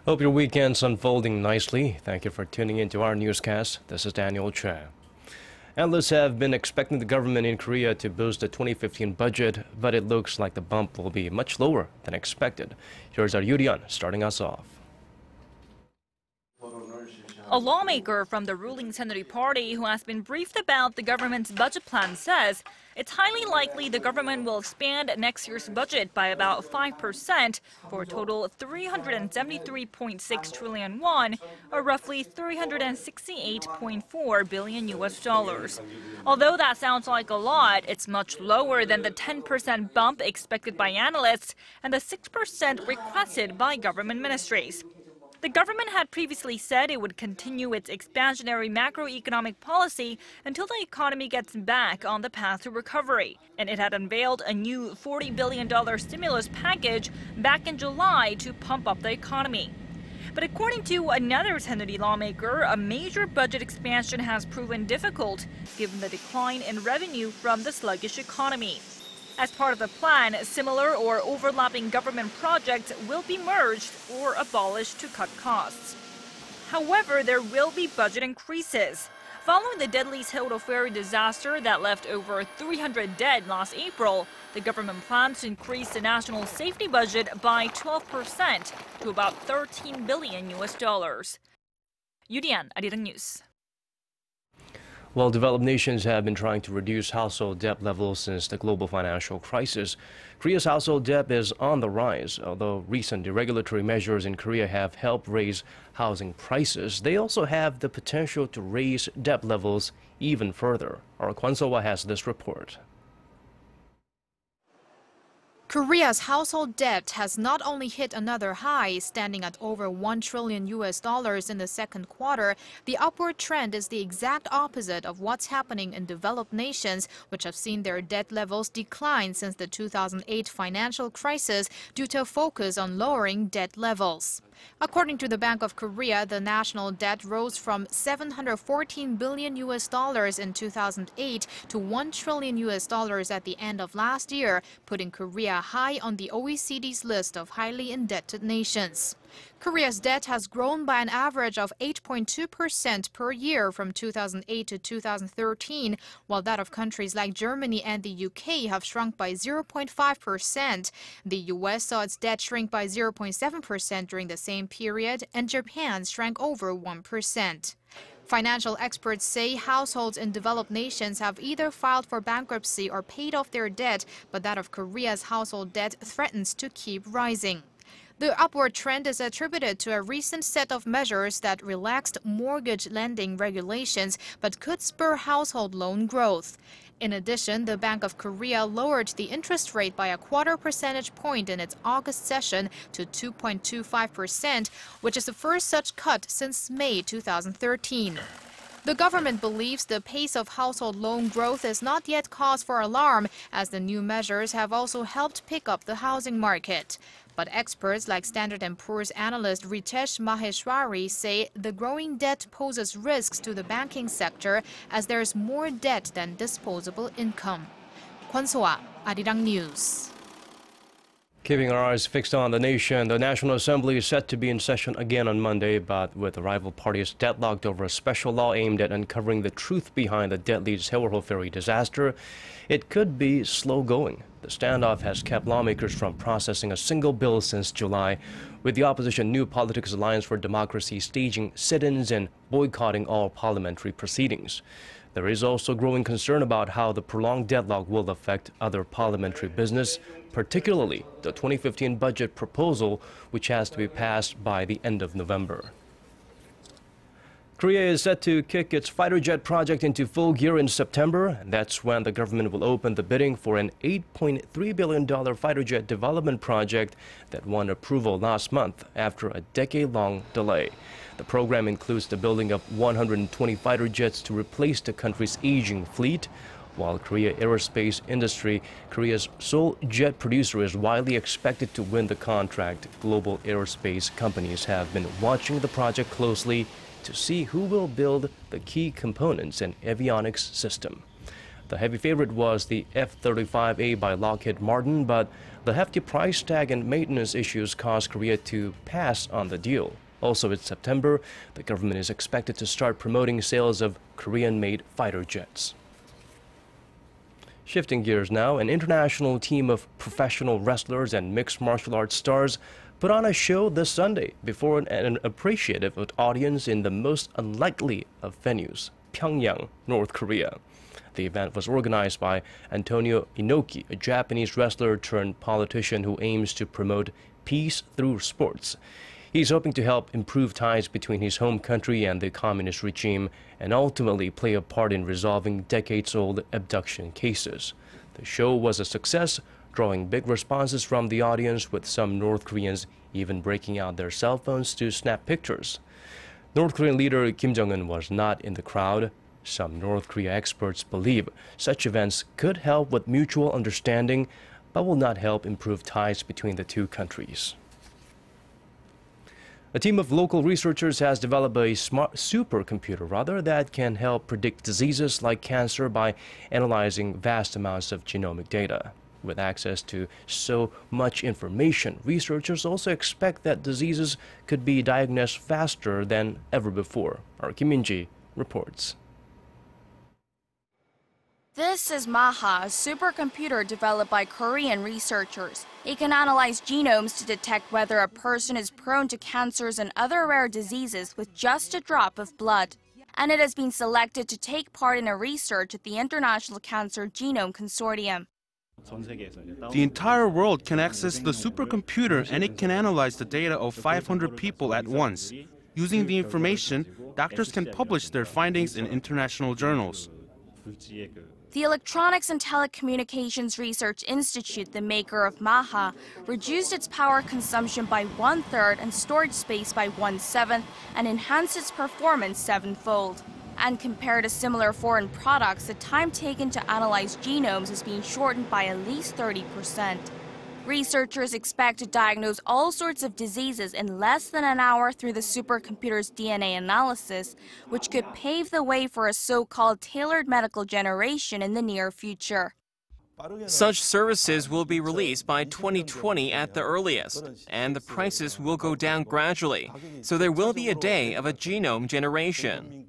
Hope your weekend's unfolding nicely. Thank you for tuning in to our newscast. This is Daniel Choy. Analysts have been expecting the government in Korea to boost the 2015 budget, but it looks like the bump will be much lower than expected. Here's our Yoo Li-an starting us off. A lawmaker from the ruling Saenuri Party who has been briefed about the government's budget plan says it's highly likely the government will expand next year's budget by about 5% for a total of 373.6 trillion won, or roughly 368.4 billion US dollars. Although that sounds like a lot, it's much lower than the 10% bump expected by analysts and the 6% requested by government ministries. The government had previously said it would continue its expansionary macroeconomic policy until the economy gets back on the path to recovery. And it had unveiled a new $40 billion stimulus package back in July to pump up the economy. But according to another Saenuri lawmaker, a major budget expansion has proven difficult given the decline in revenue from the sluggish economy. As part of the plan, similar or overlapping government projects will be merged or abolished to cut costs. However, there will be budget increases. Following the deadly Seoul ferry disaster that left over 300 dead last April, the government plans to increase the national safety budget by 12% to about 13 billion US dollars. Yoo Li-an, Arirang News. While developed nations have been trying to reduce household debt levels since the global financial crisis, Korea's household debt is on the rise. Although recent deregulatory measures in Korea have helped raise housing prices, they also have the potential to raise debt levels even further. Our Kwon So-hwa has this report. Korea's household debt has not only hit another high, standing at over $1 trillion US in the second quarter. The upward trend is the exact opposite of what's happening in developed nations, which have seen their debt levels decline since the 2008 financial crisis due to a focus on lowering debt levels. According to the Bank of Korea, the national debt rose from $714 billion US in 2008 to $1 trillion US at the end of last year, putting Korea high on the OECD's list of highly indebted nations. Korea's debt has grown by an average of 8.2% per year from 2008 to 2013, while that of countries like Germany and the UK have shrunk by 0.5%. The US saw its debt shrink by 0.7% during the same period, and Japan shrank over 1%. Financial experts say households in developed nations have either filed for bankruptcy or paid off their debt, but that of Korea's household debt threatens to keep rising. The upward trend is attributed to a recent set of measures that relaxed mortgage lending regulations but could spur household loan growth. In addition, the Bank of Korea lowered the interest rate by a quarter percentage point in its August session to 2.25%, which is the first such cut since May 2013. The government believes the pace of household loan growth is not yet cause for alarm, as the new measures have also helped pick up the housing market. But experts like Standard & Poor's analyst Ritesh Maheshwari say the growing debt poses risks to the banking sector as there is more debt than disposable income. Kwon So-hwa, Arirang News. Keeping our eyes fixed on the nation, the National Assembly is set to be in session again on Monday, but with the rival parties deadlocked over a special law aimed at uncovering the truth behind the deadly Seoul ferry disaster, it could be slow going. The standoff has kept lawmakers from processing a single bill since July, with the opposition New Politics Alliance for Democracy staging sit-ins and boycotting all parliamentary proceedings. There is also growing concern about how the prolonged deadlock will affect other parliamentary business, particularly the 2015 budget proposal, which has to be passed by the end of November. Korea is set to kick its fighter jet project into full gear in September, and that's when the government will open the bidding for an $8.3 billion fighter jet development project that won approval last month after a decade-long delay. The program includes the building of 120 fighter jets to replace the country's aging fleet. While Korea Aerospace Industry, Korea's sole jet producer, is widely expected to win the contract, global aerospace companies have been watching the project closely to see who will build the key components and avionics system. The heavy favorite was the F-35A by Lockheed Martin, but the hefty price tag and maintenance issues caused Korea to pass on the deal. Also in September, the government is expected to start promoting sales of Korean-made fighter jets. Shifting gears now, an international team of professional wrestlers and mixed martial arts stars put on a show this Sunday before an appreciative audience in the most unlikely of venues, Pyongyang, North Korea. The event was organized by Antonio Inoki, a Japanese wrestler turned politician who aims to promote peace through sports. He's hoping to help improve ties between his home country and the communist regime and ultimately play a part in resolving decades-old abduction cases. The show was a success, drawing big responses from the audience, with some North Koreans even breaking out their cell phones to snap pictures. North Korean leader Kim Jong-un was not in the crowd. Some North Korea experts believe such events could help with mutual understanding, but will not help improve ties between the two countries. A team of local researchers has developed a smart supercomputer that can help predict diseases like cancer by analyzing vast amounts of genomic data. With access to so much information, researchers also expect that diseases could be diagnosed faster than ever before. Our Kim Min-ji reports. This is Maha, a supercomputer developed by Korean researchers. It can analyze genomes to detect whether a person is prone to cancers and other rare diseases with just a drop of blood. And it has been selected to take part in a research at the International Cancer Genome Consortium. The entire world can access the supercomputer, and it can analyze the data of 500 people at once. Using the information, doctors can publish their findings in international journals. The Electronics and Telecommunications Research Institute, the maker of Maha, reduced its power consumption by 1/3 and storage space by 1/7 and enhanced its performance 7-fold. And compared to similar foreign products, the time taken to analyze genomes has been shortened by at least 30%. Researchers expect to diagnose all sorts of diseases in less than an hour through the supercomputer's DNA analysis, which could pave the way for a so-called tailored medical generation in the near future. Such services will be released by 2020 at the earliest, and the prices will go down gradually, so there will be a day of a genome generation.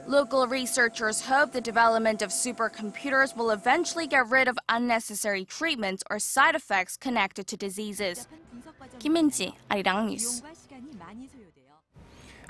Local researchers hope the development of supercomputers will eventually get rid of unnecessary treatments or side effects connected to diseases. Kim Min-ji, Arirang News.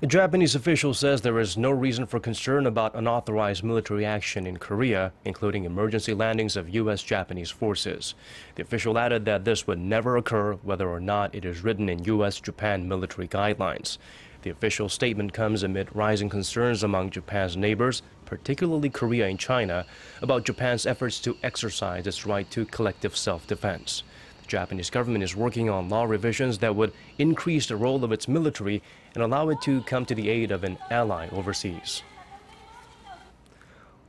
A Japanese official says there is no reason for concern about unauthorized military action in Korea, including emergency landings of U.S.-Japanese forces. The official added that this would never occur, whether or not it is written in U.S.-Japan military guidelines. The official statement comes amid rising concerns among Japan's neighbors, particularly Korea and China, about Japan's efforts to exercise its right to collective self-defense. The Japanese government is working on law revisions that would increase the role of its military and allow it to come to the aid of an ally overseas.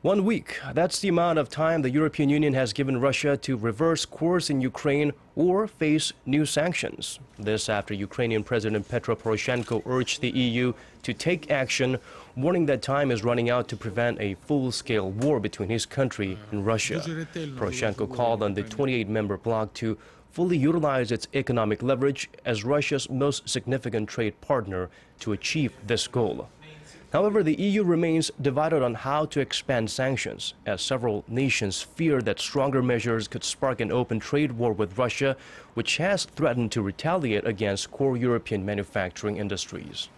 1 week, that's the amount of time the European Union has given Russia to reverse course in Ukraine or face new sanctions. This after Ukrainian President Petro Poroshenko urged the EU to take action, warning that time is running out to prevent a full-scale war between his country and Russia. Poroshenko called on the 28-member bloc to fully utilize its economic leverage as Russia's most significant trade partner to achieve this goal. However, the EU remains divided on how to expand sanctions, as several nations fear that stronger measures could spark an open trade war with Russia, which has threatened to retaliate against core European manufacturing industries.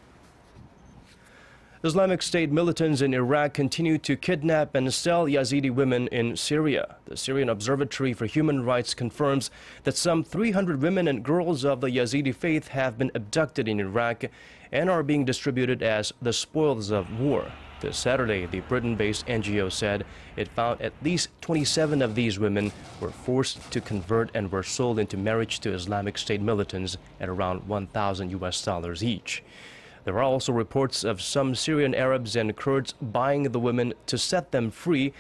Islamic State militants in Iraq continue to kidnap and sell Yazidi women in Syria. The Syrian Observatory for Human Rights confirms that some 300 women and girls of the Yazidi faith have been abducted in Iraq and are being distributed as the spoils of war. This Saturday, the Britain-based NGO said it found at least 27 of these women were forced to convert and were sold into marriage to Islamic State militants at around $1,000 each. There are also reports of some Syrian Arabs and Kurds buying the women to set them free,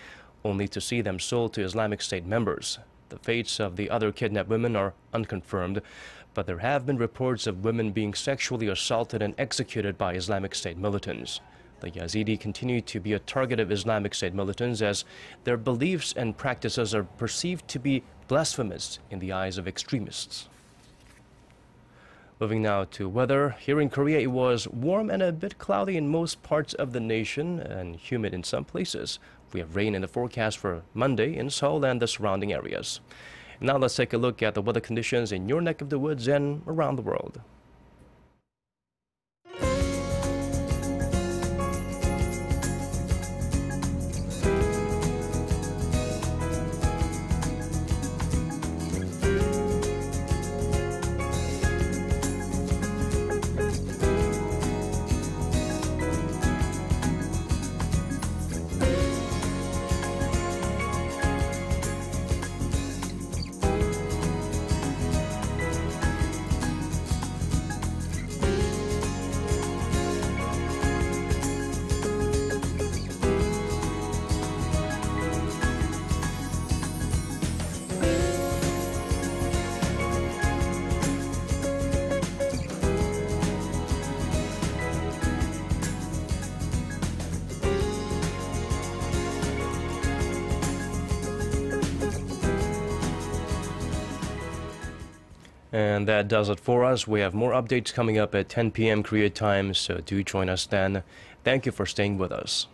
only to see them sold to Islamic State members. The fates of the other kidnapped women are unconfirmed, but there have been reports of women being sexually assaulted and executed by Islamic State militants. The Yazidi continue to be a target of Islamic State militants as their beliefs and practices are perceived to be blasphemous in the eyes of extremists. Moving now to weather. Here in Korea, it was warm and a bit cloudy in most parts of the nation and humid in some places. We have rain in the forecast for Monday in Seoul and the surrounding areas. Now let's take a look at the weather conditions in your neck of the woods and around the world. And that does it for us. We have more updates coming up at 10 p.m. Korea time, so do join us then. Thank you for staying with us.